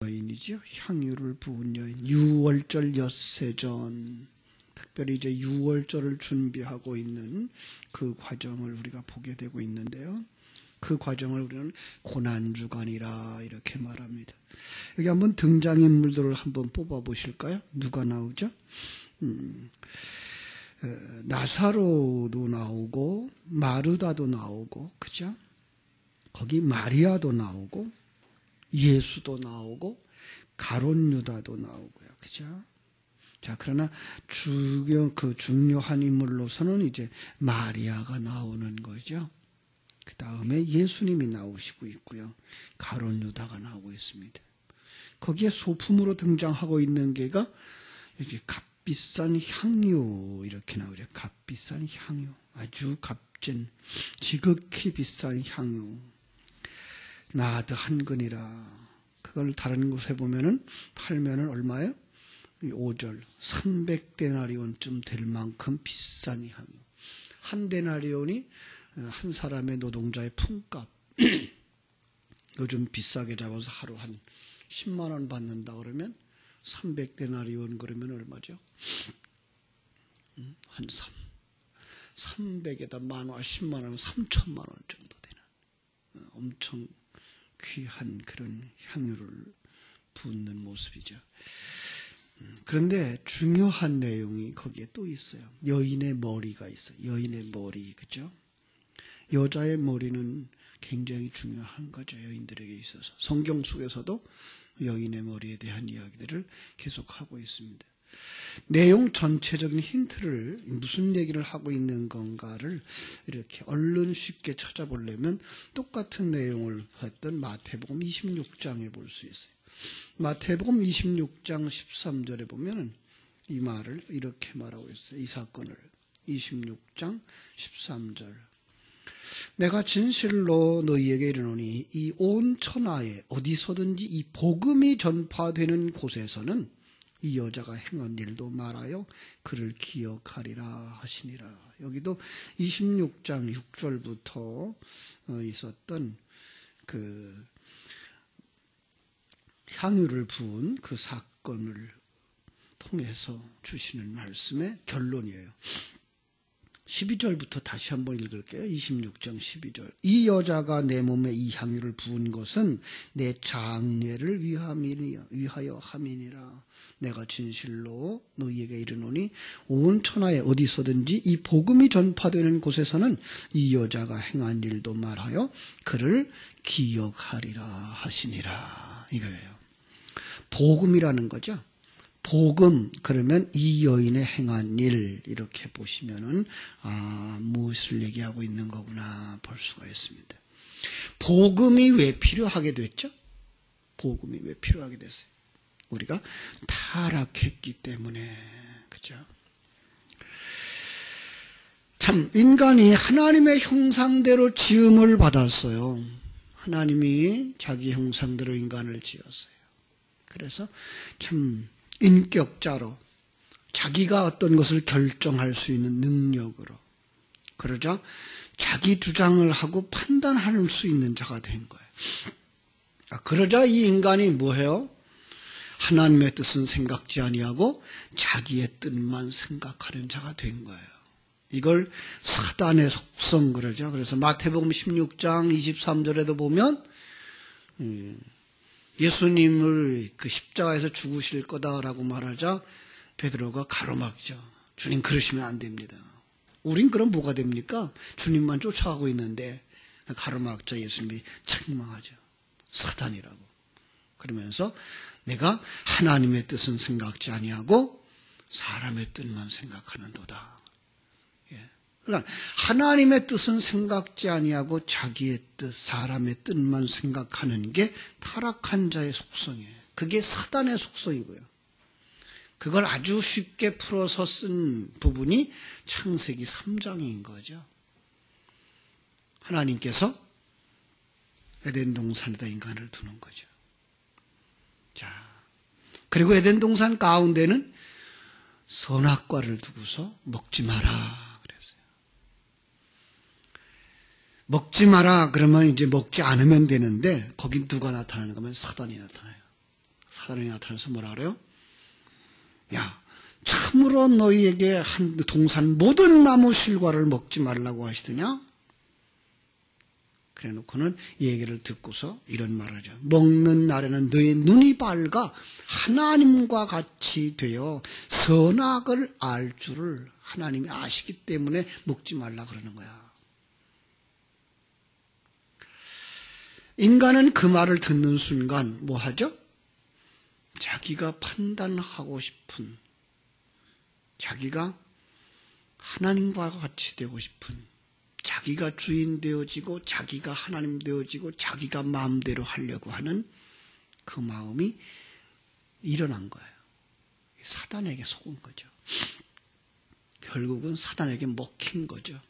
여인이죠. 향유를 부은 여인. 유월절 엿새전. 특별히 이제 유월절을 준비하고 있는 그 과정을 우리가 보게 되고 있는데요. 그 과정을 우리는 고난주간이라 이렇게 말합니다. 여기 한번 등장인물들을 한번 뽑아 보실까요? 누가 나오죠? 나사로도 나오고 마르다도 나오고, 그죠? 거기 마리아도 나오고 예수도 나오고 가룟 유다도 나오고요, 그죠? 자, 그러나 중요한 인물로서는 이제 마리아가 나오는 거죠. 그 다음에 예수님이 나오시고 있고요. 가룟 유다가 나오고 있습니다. 거기에 소품으로 등장하고 있는 게가 이제 값비싼 향유 이렇게 나오죠. 값비싼 향유, 아주 값진 지극히 비싼 향유. 나드 한 근이라. 그걸 다른 곳에 보면은 팔면은 얼마예요? 5절 300데나리온쯤 될 만큼 비싼 향유. 한 데나리온이 한 사람의 노동자의 품값. 요즘 비싸게 잡아서 하루 한 10만 원 받는다 그러면 300데나리온 그러면 얼마죠? 한 300에다 만원, 10만 원, 3천만 원 정도 되는 엄청 귀한 그런 향유를 붓는 모습이죠. 그런데 중요한 내용이 거기에 또 있어요. 여인의 머리가 있어요. 여인의 머리, 그죠? 여자의 머리는 굉장히 중요한 거죠. 여인들에게 있어서. 성경 속에서도 여인의 머리에 대한 이야기들을 계속하고 있습니다. 내용 전체적인 힌트를 무슨 얘기를 하고 있는 건가를 이렇게 얼른 쉽게 찾아보려면 똑같은 내용을 했던 마태복음 26장에 볼 수 있어요. 마태복음 26장 13절에 보면 이 말을 이렇게 말하고 있어요. 이 사건을 26장 13절. 내가 진실로 너희에게 이르노니 이 온 천하에 어디서든지 이 복음이 전파되는 곳에서는 이 여자가 행한 일도 말하여 그를 기억하리라 하시니라. 여기도 26장 6절부터 있었던 그 향유를 부은 그 사건을 통해서 주시는 말씀의 결론이에요. 12절부터 다시 한번 읽을게요. 26장 12절. 이 여자가 내 몸에 이 향유를 부은 것은 내 장례를 위하여 함이니라. 내가 진실로 너희에게 이르노니 온 천하에 어디서든지 이 복음이 전파되는 곳에서는 이 여자가 행한 일도 말하여 그를 기억하리라 하시니라. 이거예요. 복음이라는 거죠. 복음, 그러면 이 여인의 행한 일, 이렇게 보시면은, 무엇을 얘기하고 있는 거구나 볼 수가 있습니다. 복음이 왜 필요하게 됐죠? 복음이 왜 필요하게 됐어요? 우리가 타락했기 때문에, 그죠? 참, 인간이 하나님의 형상대로 지음을 받았어요. 하나님이 자기 형상대로 인간을 지었어요. 그래서 참, 인격자로 자기가 어떤 것을 결정할 수 있는 능력으로, 그러자 자기 주장을 하고 판단할 수 있는 자가 된 거예요. 그러자 이 인간이 뭐해요? 하나님의 뜻은 생각지 아니하고 자기의 뜻만 생각하는 자가 된 거예요. 이걸 사단의 속성 그러죠. 그래서 마태복음 16장 23절에도 보면 예수님을 그 십자가에서 죽으실 거다라고 말하자 베드로가 가로막죠. 주님 그러시면 안 됩니다. 우린 그럼 뭐가 됩니까? 주님만 쫓아가고 있는데 가로막자 예수님이 책망하죠. 사단이라고. 그러면서 내가 하나님의 뜻은 생각지 아니하고 사람의 뜻만 생각하는도다. 그러니까 하나님의 뜻은 생각지 아니하고 자기의 뜻, 사람의 뜻만 생각하는 게 타락한 자의 속성이에요. 그게 사단의 속성이고요. 그걸 아주 쉽게 풀어서 쓴 부분이 창세기 3장인 거죠. 하나님께서 에덴 동산에다 인간을 두는 거죠. 자, 그리고 에덴 동산 가운데는 선악과를 두고서 먹지 마라. 먹지 마라 그러면 이제 먹지 않으면 되는데 거긴 누가 나타나는 거면 사단이 나타나요. 사단이 나타나서 뭐라 그래요? 야, 참으로 너희에게 한 동산 모든 나무 실과를 먹지 말라고 하시더냐? 그래 놓고는 얘기를 듣고서 이런 말을 하죠. 먹는 날에는 너희 눈이 밝아 하나님과 같이 되어 선악을 알 줄을 하나님이 아시기 때문에 먹지 말라 그러는 거야. 인간은 그 말을 듣는 순간 뭐 하죠? 자기가 판단하고 싶은, 자기가 하나님과 같이 되고 싶은, 자기가 주인 되어지고 자기가 하나님 되어지고 자기가 마음대로 하려고 하는 그 마음이 일어난 거예요. 사단에게 속은 거죠. 결국은 사단에게 먹힌 거죠.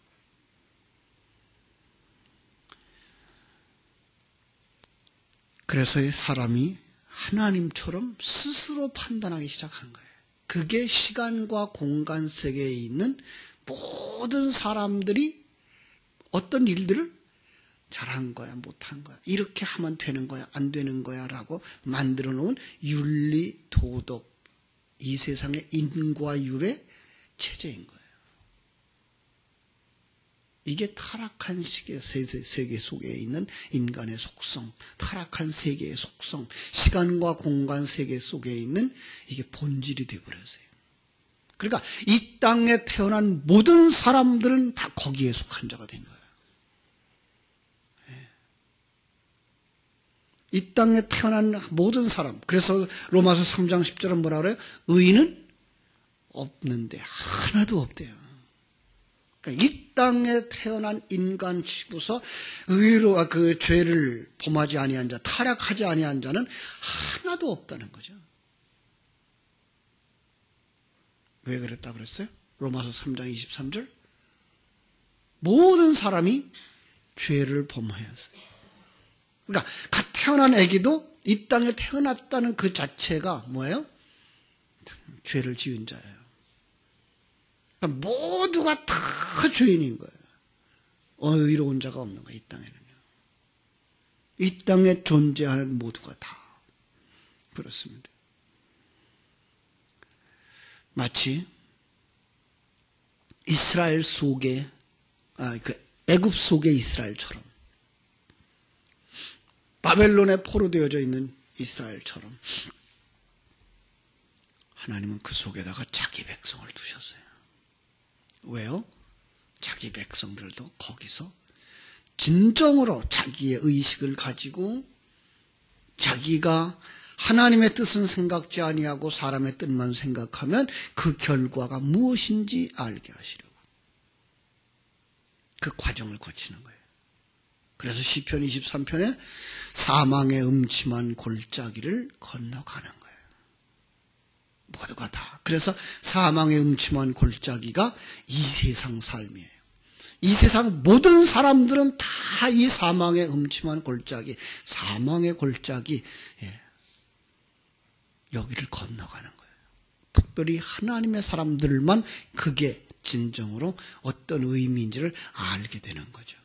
그래서 이 사람이 하나님처럼 스스로 판단하기 시작한 거예요. 그게 시간과 공간 세계에 있는 모든 사람들이 어떤 일들을 잘한 거야, 못한 거야, 이렇게 하면 되는 거야, 안 되는 거야 라고 만들어 놓은 윤리, 도덕, 이 세상의 인과율의 체제인 거예요. 이게 타락한 세계 속에 있는 인간의 속성, 타락한 세계의 속성, 시간과 공간 세계 속에 있는 이게 본질이 되어버렸어요. 그러니까 이 땅에 태어난 모든 사람들은 다 거기에 속한 자가 된 거예요. 이 땅에 태어난 모든 사람. 그래서 로마서 3장 10절은 뭐라 그래요? 의인은 없는데 하나도 없대요. 그러니까 이 땅에 태어난 인간 치고서 의로 그 죄를 범하지 아니한 자, 타락하지 아니한 자는 하나도 없다는 거죠. 왜 그랬다 그랬어요? 로마서 3장 23절. 모든 사람이 죄를 범하였어요. 그러니까 갓 태어난 아기도 이 땅에 태어났다는 그 자체가 뭐예요? 죄를 지은 자예요. 그러니까 모두가 다 죄인인 거예요. 의로운 자가 없는 거예요. 이 땅에는요. 이 땅에 존재하는 모두가 다 그렇습니다. 마치 이스라엘 속에 애굽 속의 이스라엘처럼, 바벨론에 포로되어져 있는 이스라엘처럼 하나님은 그 속에다가 자기 백성을 두셨어요. 왜요? 자기 백성들도 거기서 진정으로 자기의 의식을 가지고 자기가 하나님의 뜻은 생각지 아니하고 사람의 뜻만 생각하면 그 결과가 무엇인지 알게 하시려고 그 과정을 거치는 거예요. 그래서 시편 23편에 사망의 음침한 골짜기를 건너가는 거예요. 모두가 다. 그래서 사망의 음침한 골짜기가 이 세상 삶이에요. 이 세상 모든 사람들은 다 이 사망의 음침한 골짜기, 사망의 골짜기, 여기를 건너가는 거예요. 특별히 하나님의 사람들만 그게 진정으로 어떤 의미인지를 알게 되는 거죠.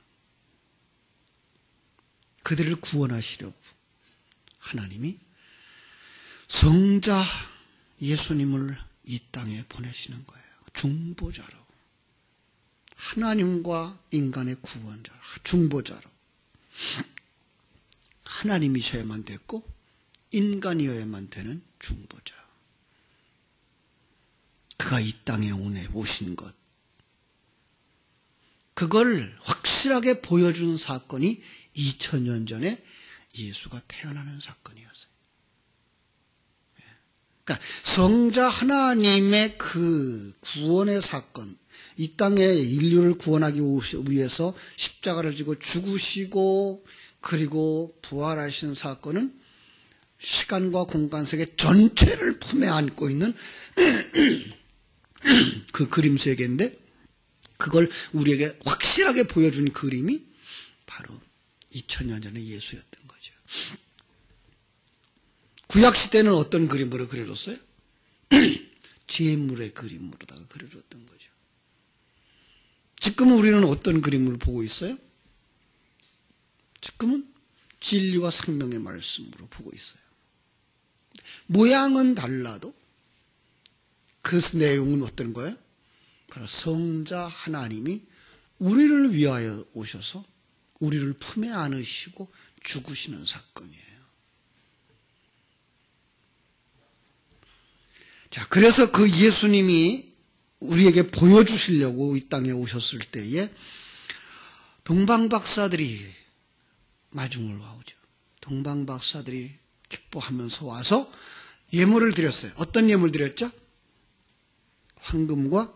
그들을 구원하시려고 하나님이 성자 예수님을 이 땅에 보내시는 거예요. 중보자로. 하나님과 인간의 구원자로, 중보자로. 하나님이셔야만 됐고 인간이어야만 되는 중보자. 그가 이 땅에 오신 것. 그걸 확실하게 보여준 사건이 2000년 전에 예수가 태어나는 사건이었어요. 그러니까 성자 하나님의 그 구원의 사건, 이 땅에 인류를 구원하기 위해서 십자가를 지고 죽으시고 그리고 부활하신 사건은 시간과 공간 세계 전체를 품에 안고 있는 그 그림 세계인데, 그걸 우리에게 확실하게 보여준 그림이 바로 2000년 전에 예수였던 거죠. 구약시대는 어떤 그림으로 그려줬어요? 재물의 그림으로다가 그려줬던 거죠. 지금은 우리는 어떤 그림을 보고 있어요? 지금은 진리와 생명의 말씀으로 보고 있어요. 모양은 달라도 그 내용은 어떤 거예요? 바로 성자 하나님이 우리를 위하여 오셔서 우리를 품에 안으시고 죽으시는 사건이에요. 자, 그래서 그 예수님이 우리에게 보여주시려고 이 땅에 오셨을 때에 동방박사들이 마중을 와오죠. 동방박사들이 기뻐하면서 와서 예물을 드렸어요. 어떤 예물 드렸죠? 황금과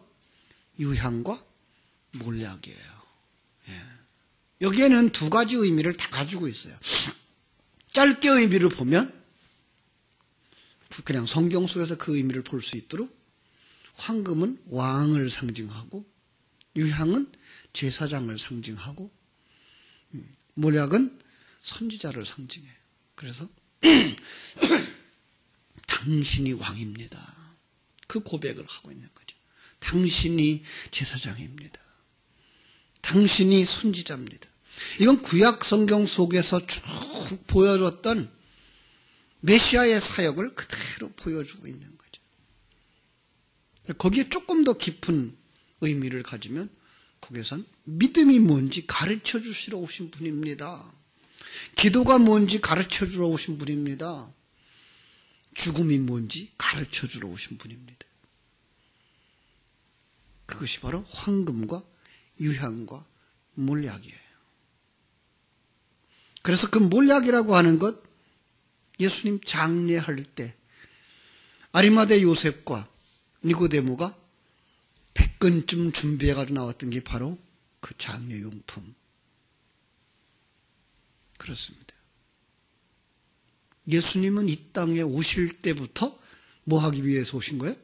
유향과 몰약이에요. 예. 여기에는 두 가지 의미를 다 가지고 있어요. 짧게 의미를 보면 그냥 성경 속에서 그 의미를 볼 수 있도록 황금은 왕을 상징하고 유향은 제사장을 상징하고 몰약은 선지자를 상징해요. 그래서 당신이 왕입니다. 그 고백을 하고 있는 거죠. 당신이 제사장입니다. 당신이 선지자입니다. 이건 구약 성경 속에서 쭉 보여줬던 메시아의 사역을 그대로 보여주고 있는 거죠. 거기에 조금 더 깊은 의미를 가지면 거기에선 믿음이 뭔지 가르쳐 주시러 오신 분입니다. 기도가 뭔지 가르쳐 주러 오신 분입니다. 죽음이 뭔지 가르쳐 주러 오신 분입니다. 그것이 바로 황금과 유향과 몰약이에요. 그래서 그 몰약이라고 하는 것, 예수님 장례할 때 아리마대 요셉과 니고데모가 100근쯤 준비해가지고 나왔던 게 바로 그 장례용품. 그렇습니다. 예수님은 이 땅에 오실 때부터 뭐 하기 위해서 오신 거예요?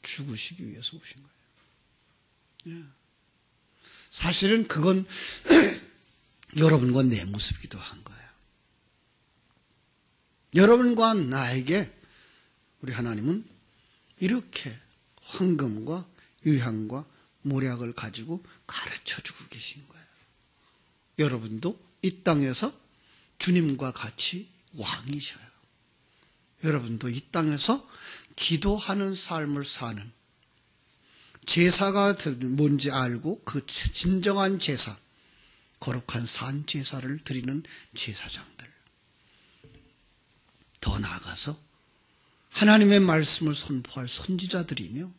죽으시기 위해서 오신 거예요. 사실은 그건 여러분과 내 모습이기도 한 거예요. 여러분과 나에게 우리 하나님은 이렇게 황금과 유향과 몰약을 가지고 가르쳐주고 계신 거예요. 여러분도 이 땅에서 주님과 같이 왕이셔요. 여러분도 이 땅에서 기도하는 삶을 사는, 제사가 뭔지 알고 그 진정한 제사, 거룩한 산 제사를 드리는 제사장들, 더 나아가서 하나님의 말씀을 선포할 선지자들이며,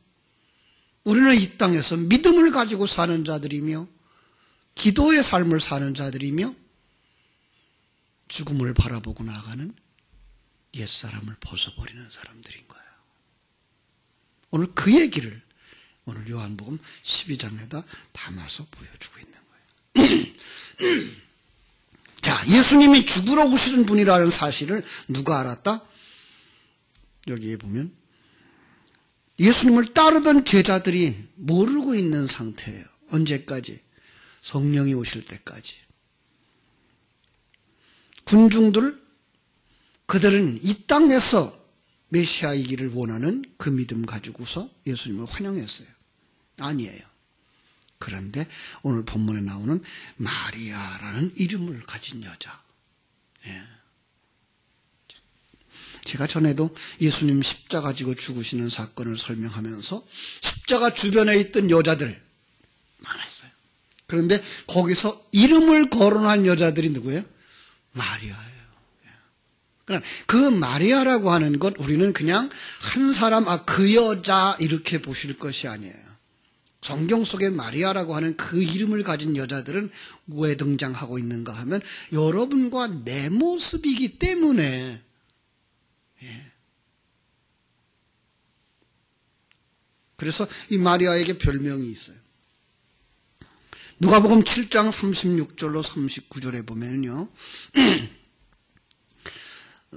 우리는 이 땅에서 믿음을 가지고 사는 자들이며 기도의 삶을 사는 자들이며 죽음을 바라보고 나가는 옛사람을 벗어버리는 사람들인 거예요. 오늘 그 얘기를 오늘 요한복음 12장에다 담아서 보여주고 있는 거예요. 자, 예수님이 죽으러 오시는 분이라는 사실을 누가 알았다? 여기에 보면 예수님을 따르던 제자들이 모르고 있는 상태예요. 언제까지? 성령이 오실 때까지. 군중들, 그들은 이 땅에서 메시아이기를 원하는 그 믿음 가지고서 예수님을 환영했어요. 아니에요. 그런데 오늘 본문에 나오는 마리아라는 이름을 가진 여자. 예. 제가 전에도 예수님 십자가 지고 죽으시는 사건을 설명하면서 십자가 주변에 있던 여자들 많았어요. 그런데 거기서 이름을 거론한 여자들이 누구예요? 마리아예요. 그러니까 그 마리아라고 하는 것 우리는 그냥 한 사람, 그 여자 이렇게 보실 것이 아니에요. 성경 속에 마리아라고 하는 그 이름을 가진 여자들은 왜 등장하고 있는가 하면 여러분과 내 모습이기 때문에. 그래서 이 마리아에게 별명이 있어요. 누가복음 7장 36절로 39절에 보면요,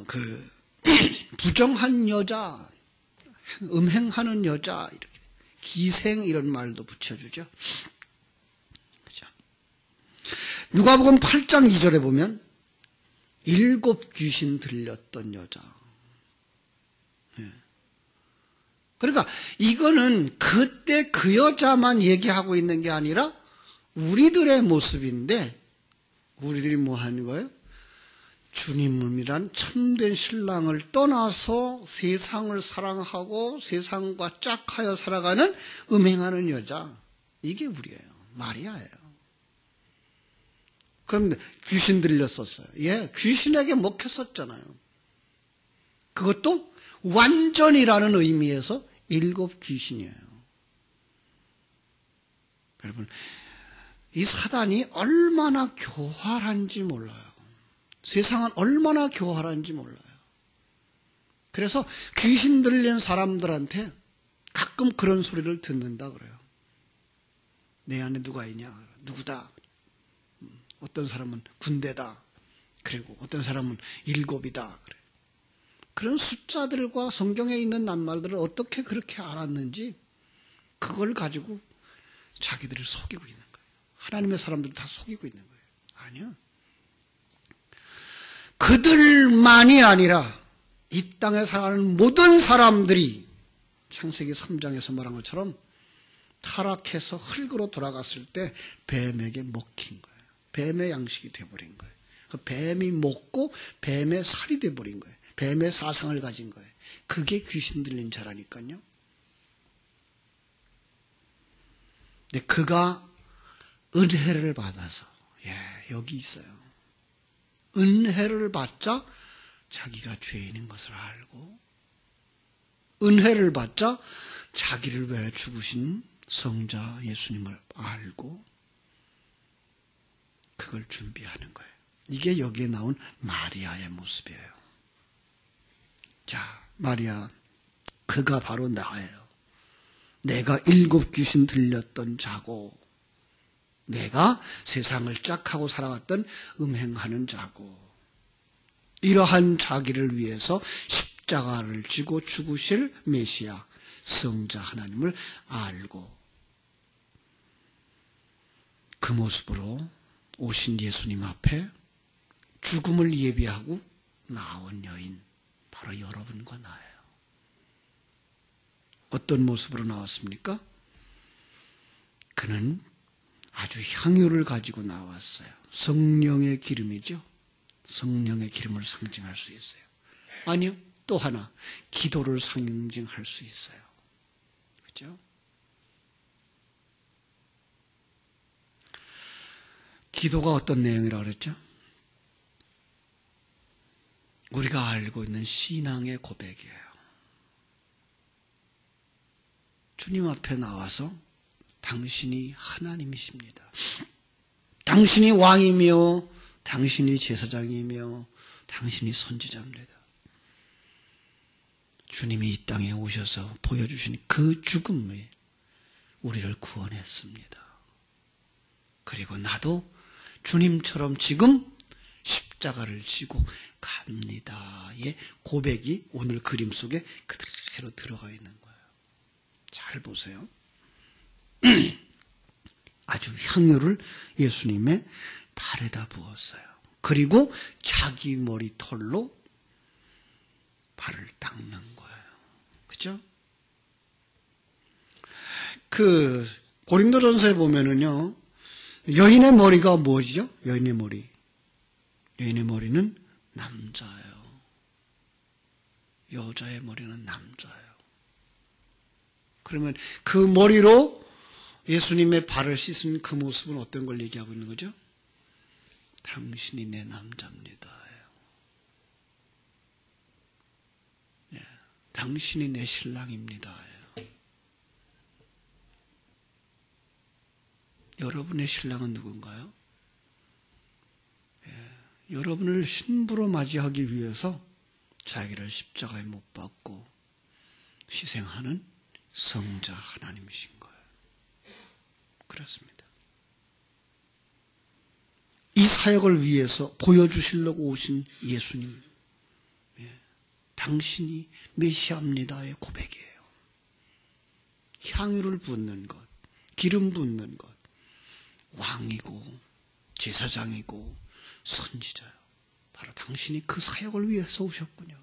그 부정한 여자, 음행하는 여자, 이렇게 기생 이런 말도 붙여주죠. 그죠? 누가복음 8장 2절에 보면 7 귀신 들렸던 여자. 그러니까 이거는 그때 그 여자만 얘기하고 있는 게 아니라 우리들의 모습인데, 우리들이 뭐 하는 거예요? 주님이란 참된 신랑을 떠나서 세상을 사랑하고 세상과 짝하여 살아가는 음행하는 여자, 이게 우리예요. 마리아예요. 그럼 귀신 들렸었어요. 예, 귀신에게 먹혔었잖아요. 그것도 완전이라는 의미에서 7 귀신이에요. 여러분, 이 사단이 얼마나 교활한지 몰라요. 세상은 얼마나 교활한지 몰라요. 그래서 귀신 들린 사람들한테 가끔 그런 소리를 듣는다 그래요. 내 안에 누가 있냐? 누구다? 어떤 사람은 군대다. 그리고 어떤 사람은 7이다. 그래. 그런 숫자들과 성경에 있는 낱말들을 어떻게 그렇게 알았는지 그걸 가지고 자기들을 속이고 있는 거예요. 하나님의 사람들을 다 속이고 있는 거예요. 아니요. 그들만이 아니라 이 땅에 사는 모든 사람들이 창세기 3장에서 말한 것처럼 타락해서 흙으로 돌아갔을 때 뱀에게 먹힌 거예요. 뱀의 양식이 되어버린 거예요. 뱀이 먹고 뱀의 살이 되어버린 거예요. 뱀의 사상을 가진 거예요. 그게 귀신 들린 자라니까요. 근데 그가 은혜를 받아서, 여기 있어요. 은혜를 받자 자기가 죄인인 것을 알고, 은혜를 받자 자기를 위해 죽으신 성자 예수님을 알고, 그걸 준비하는 거예요. 이게 여기에 나온 마리아의 모습이에요. 자, 마리아, 그가 바로 나예요. 내가 7 귀신 들렸던 자고, 내가 세상을 짝하고 살아왔던 음행하는 자고, 이러한 자기를 위해서 십자가를 지고 죽으실 메시아 성자 하나님을 알고 그 모습으로 오신 예수님 앞에 죽음을 예비하고 나온 여인, 바로 여러분과 나예요. 어떤 모습으로 나왔습니까? 그는 아주 향유를 가지고 나왔어요. 성령의 기름이죠. 성령의 기름을 상징할 수 있어요. 아니요, 또 하나 기도를 상징할 수 있어요. 그렇죠? 기도가 어떤 내용이라고 그랬죠? 우리가 알고 있는 신앙의 고백이에요. 주님 앞에 나와서 당신이 하나님이십니다. 당신이 왕이며 당신이 제사장이며 당신이 선지자입니다. 주님이 이 땅에 오셔서 보여주신 그 죽음이 우리를 구원했습니다. 그리고 나도 주님처럼 지금 십자가를 지고 갑니다의 고백이 오늘 그림 속에 그대로 들어가 있는 거예요. 잘 보세요. 아주 향유를 예수님의 발에다 부었어요. 그리고 자기 머리털로 발을 닦는 거예요. 그죠? 그 고린도전서에 보면은요, 여인의 머리가 무엇이죠? 여인의 머리. 여인의 머리는 남자예요. 여자의 머리는 남자예요. 그러면 그 머리로 예수님의 발을 씻은 그 모습은 어떤 걸 얘기하고 있는 거죠? 당신이 내 남자입니다. 당신이 내 신랑입니다. 여러분의 신랑은 누군가요? 여러분을 신부로 맞이하기 위해서 자기를 십자가에 못 박고 희생하는 성자 하나님이신 거예요. 그렇습니다. 이 사역을 위해서 보여주시려고 오신 예수님, 당신이 메시아입니다의 고백이에요. 향유를 붓는 것, 기름 붓는 것, 왕이고 제사장이고 선지자요. 바로 당신이 그 사역을 위해서 오셨군요.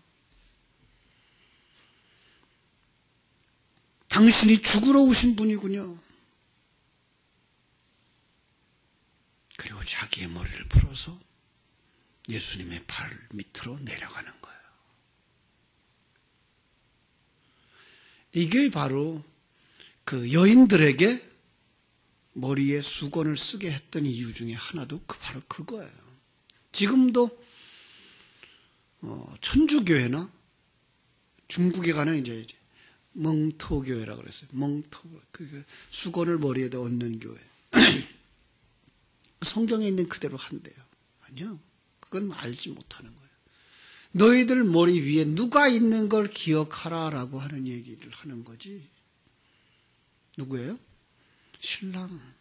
당신이 죽으러 오신 분이군요. 그리고 자기의 머리를 풀어서 예수님의 발 밑으로 내려가는 거예요. 이게 바로 그 여인들에게 머리에 수건을 쓰게 했던 이유 중에 하나도 바로 그거예요. 지금도 천주교회나 중국에 가는 이제 멍토교회라고 그랬어요. 멍토, 그 수건을 머리에다 얹는 교회. 성경에 있는 그대로 한대요. 아니요. 그건 알지 못하는 거예요. 너희들 머리 위에 누가 있는 걸 기억하라라고 하는 얘기를 하는 거지. 누구예요? 신랑.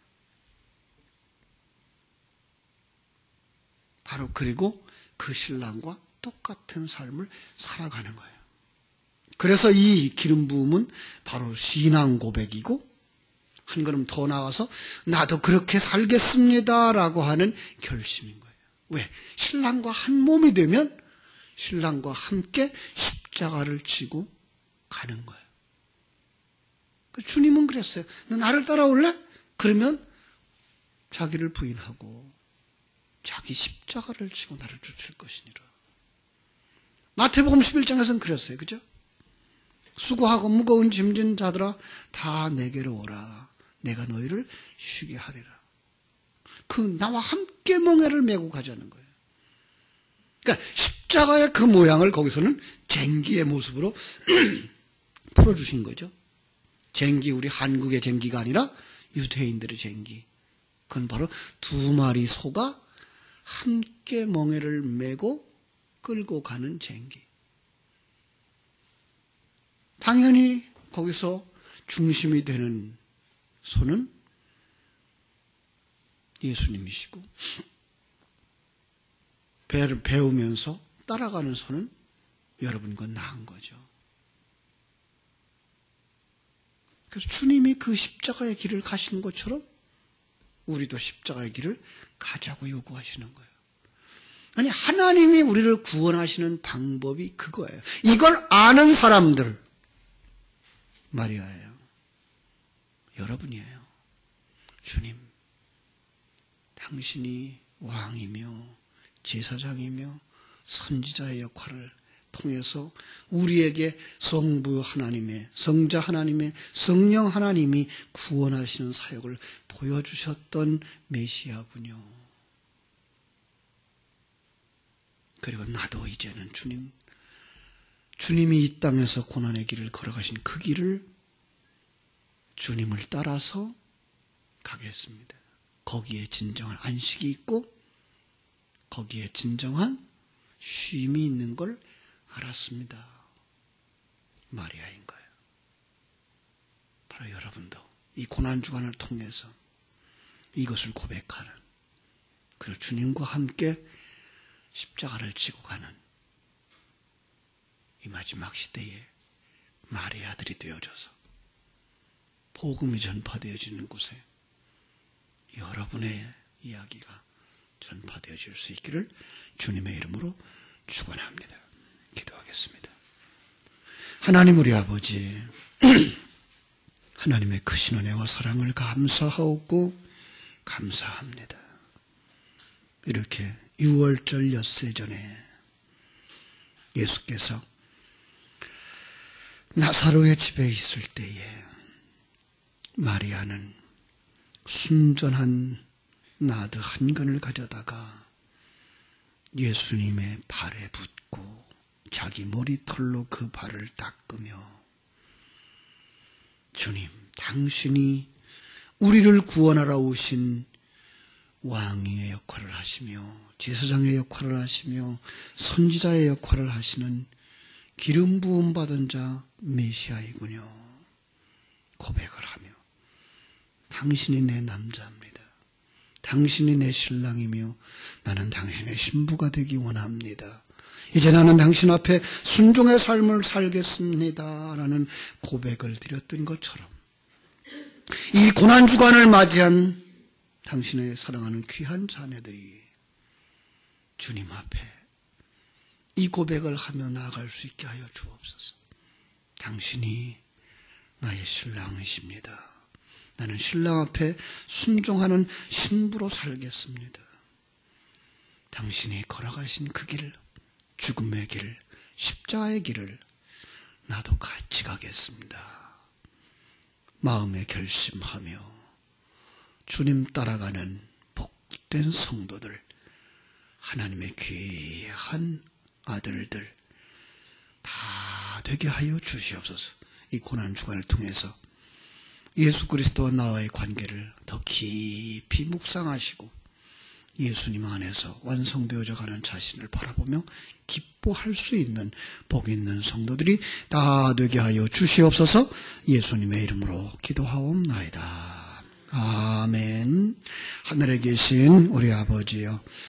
바로 그리고 그 신랑과 똑같은 삶을 살아가는 거예요. 그래서 이 기름 부음은 바로 신앙 고백이고 한 걸음 더 나가서 나도 그렇게 살겠습니다라고 하는 결심인 거예요. 왜? 신랑과 한 몸이 되면 신랑과 함께 십자가를 지고 가는 거예요. 주님은 그랬어요. 너 나를 따라올래? 그러면 자기를 부인하고 자기 십자가를 지고 나를 쫓을 것이니라. 마태복음 11장에서는 그랬어요. 그죠? 수고하고 무거운 짐진 자들아 다 내게로 오라. 내가 너희를 쉬게 하리라. 그 나와 함께 멍에를 메고 가자는 거예요. 그러니까 십자가의 그 모양을 거기서는 쟁기의 모습으로 풀어주신 거죠. 쟁기, 우리 한국의 쟁기가 아니라 유대인들의 쟁기. 그건 바로 두 마리 소가 함께 멍에를 메고 끌고 가는 쟁기. 당연히 거기서 중심이 되는 소는 예수님이시고 배를 배우면서 따라가는 소는 여러분과 나은 거죠. 그래서 주님이 그 십자가의 길을 가시는 것처럼 우리도 십자가의 길을 가자고 요구하시는 거예요. 아니, 하나님이 우리를 구원하시는 방법이 그거예요. 이걸 아는 사람들, 마리아예요. 여러분이에요. 주님, 당신이 왕이며 제사장이며 선지자의 역할을 통해서 우리에게 성부 하나님의, 성자 하나님의, 성령 하나님이 구원하시는 사역을 보여주셨던 메시아군요. 그리고 나도 이제는 주님이 이 땅에서 고난의 길을 걸어가신 그 길을 주님을 따라서 가겠습니다. 거기에 진정한 안식이 있고 거기에 진정한 쉼이 있는 걸 알았습니다. 마리아인 거예요. 바로 여러분도 이 고난주간을 통해서 이것을 고백하는, 그리고 주님과 함께 십자가를 지고 가는 이 마지막 시대에 마리아들이 되어져서 복음이 전파되어지는 곳에 여러분의 이야기가 전파되어질 수 있기를 주님의 이름으로 축원합니다. 기도하겠습니다. 하나님 우리 아버지, 하나님의 크신 은혜와 사랑을 감사하옵고 감사합니다. 이렇게 6월절 엿새 전에 예수께서 나사로의 집에 있을 때에 마리아는 순전한 나드 한 근을 가져다가 예수님의 발에 붓고 자기 머리털로 그 발을 닦으며, 주님, 당신이 우리를 구원하러 오신 왕의 역할을 하시며 제사장의 역할을 하시며 선지자의 역할을 하시는 기름 부음 받은 자 메시아이군요. 고백을 하며 당신이 내 남자입니다. 당신이 내 신랑이며 나는 당신의 신부가 되기 원합니다. 이제 나는 당신 앞에 순종의 삶을 살겠습니다. 라는 고백을 드렸던 것처럼 이 고난주간을 맞이한 당신의 사랑하는 귀한 자녀들이 주님 앞에 이 고백을 하며 나아갈 수 있게 하여 주옵소서. 당신이 나의 신랑이십니다. 나는 신랑 앞에 순종하는 신부로 살겠습니다. 당신이 걸어가신 그 길, 죽음의 길, 십자가의 길을 나도 같이 가겠습니다. 마음에 결심하며 주님 따라가는 복된 성도들, 하나님의 귀한 아들들 다 되게 하여 주시옵소서. 이 고난 주간을 통해서 예수 그리스도와 나와의 관계를 더 깊이 묵상하시고 예수님 안에서 완성되어져 가는 자신을 바라보며 기뻐할 수 있는 복 있는 성도들이 다 되게 하여 주시옵소서. 예수님의 이름으로 기도하옵나이다. 아멘. 하늘에 계신 우리 아버지여,